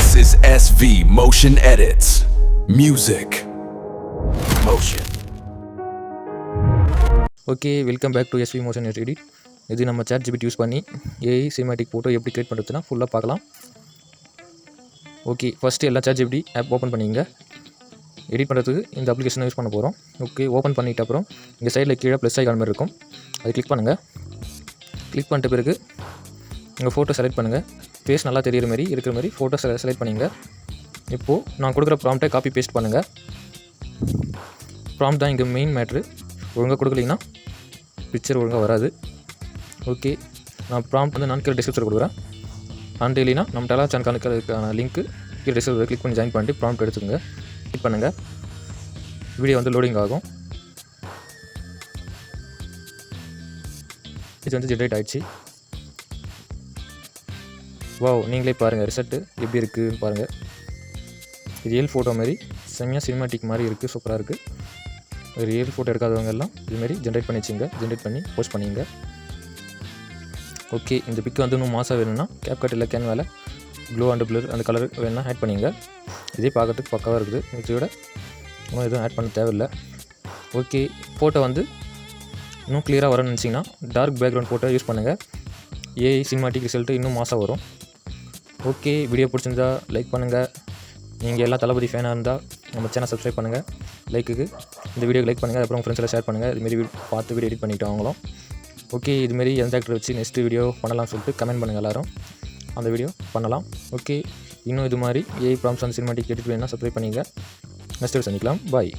This is SV Motion Editz. Music. Motion. Okay, welcome back to SV Motion Editz. இது நம்ம ChatGPT use பண்ணி AI cinematic photo எப்படி create பண்ணுறதுனா ஃபுல்லாக பார்க்கலாம். ஓகே, ஃபஸ்ட்டு எல்லா ChatGPT ஆப் ஓப்பன் பண்ணிங்க. எடிட் பண்ணுறதுக்கு இந்த அப்ளிகேஷனை யூஸ் பண்ண போகிறோம். ஓகே, ஓப்பன் பண்ணிட்ட அப்புறம் இங்கே சைடில் கீழே ப்ளஸ் ஐகான் மாதிரி இருக்கும், அது கிளிக் பண்ணுங்கள். கிளிக் பண்ணிட்ட பிறகு உங்கள் ஃபோட்டோ செலக்ட் பண்ணுங்கள். ஃபேஸ் நல்லா தெரிகிற மாதிரி இருக்கிற மாதிரி ஃபோட்டோ செலக்ட் பண்ணிங்க. இப்போது நான் கொடுக்குற ப்ராம்ப்டை காப்பி பேஸ்ட் பண்ணுங்கள். ப்ராம்ப்ட் தான் இங்கே மெயின் மேட்ரு. ஒழுங்காக கொடுக்கலிங்கன்னா பிக்சர் ஒழுங்காக வராது. ஓகே, நான் ப்ராம்ப்ட் வந்து நான் கீழே டிஸ்கிரிப்ஷனில் கொடுக்குறேன். அண்ட் இல்லைனா நம்ம டெலிகிராம் லிங்க்கு கீழே டிஸ்கிரிப்ஷனில் கிளிக் பண்ணி ஜாயின் பண்ணிட்டு ப்ராம்ப்ட் எடுத்துக்கோங்க. கிளிக் பண்ணுங்கள். வீடியோ வந்து லோடிங் ஆகும். இது வந்து ஜென்ரேட் ஆகிடுச்சு. வாவ், நீங்களே பாருங்கள் ரிசல்ட்டு எப்படி இருக்குதுன்னு பாருங்கள். ரியல் ஃபோட்டோ மாதிரி செம்மையாக சினிமேட்டிக் மாதிரி இருக்குது, சூப்பராக இருக்குது. ரியல் ஃபோட்டோ எடுக்காதவங்க எல்லாம் இதுமாரி ஜென்ரேட் பண்ணி வச்சுங்க. ஜென்ரேட் பண்ணி போஸ்ட் பண்ணிங்க. ஓகே, இந்த பிக்கு வந்து இன்னும் மாசாக வேணும்னா CapCut இல்லை Canvaல க்ளோ அண்ட் பிளர் அந்த கலர் வேணும்னா ஆட் பண்ணிங்க. இதே பார்க்கறதுக்கு பக்காவாக இருக்குது. இதோட இன்னும் எதுவும் ஆட் பண்ண தேவையில்லை. ஓகே, ஃபோட்டோ வந்து இன்னும் கிளியராக வரும்னு நினச்சிங்கன்னா டார்க் பேக்ரவுண்ட் ஃபோட்டோ யூஸ் பண்ணுங்கள். AI சினிமாட்டிக் ரிசல்ட்டு இன்னும் மாசாக வரும். ஓகே, வீடியோ பிடிச்சிருந்தா லைக் பண்ணுங்கள். நீங்கள் எல்லா தளபதி ஃபேனாக இருந்தால் நம்ம சேனல் சப்ஸ்கிரைப் பண்ணுங்கள். லைக்குக்கு இந்த வீடியோக்கு லைக் பண்ணுங்கள். அப்புறம் ஃப்ரெண்ட்ஸ் எல்லாம் ஷேர் பண்ணுங்கள். இதுமாரி பார்த்து வீடியோ எடிட் பண்ணிவிட்டு அவங்களும். ஓகே, இதுமாரி எந்த ஆக்டர் வச்சு நெக்ஸ்ட்டு வீடியோ பண்ணலாம்னு சொல்லிட்டு கமெண்ட் பண்ணுங்கள். எல்லோரும் அந்த வீடியோ பண்ணலாம். ஓகே, இன்னும் இது மாதிரி AI prompts and cinematic edit வேணும்னா சப்ஸ்கிரைப் பண்ணிங்க. நெக்ஸ்ட் வீடியோ சந்திக்கலாம். பாய்.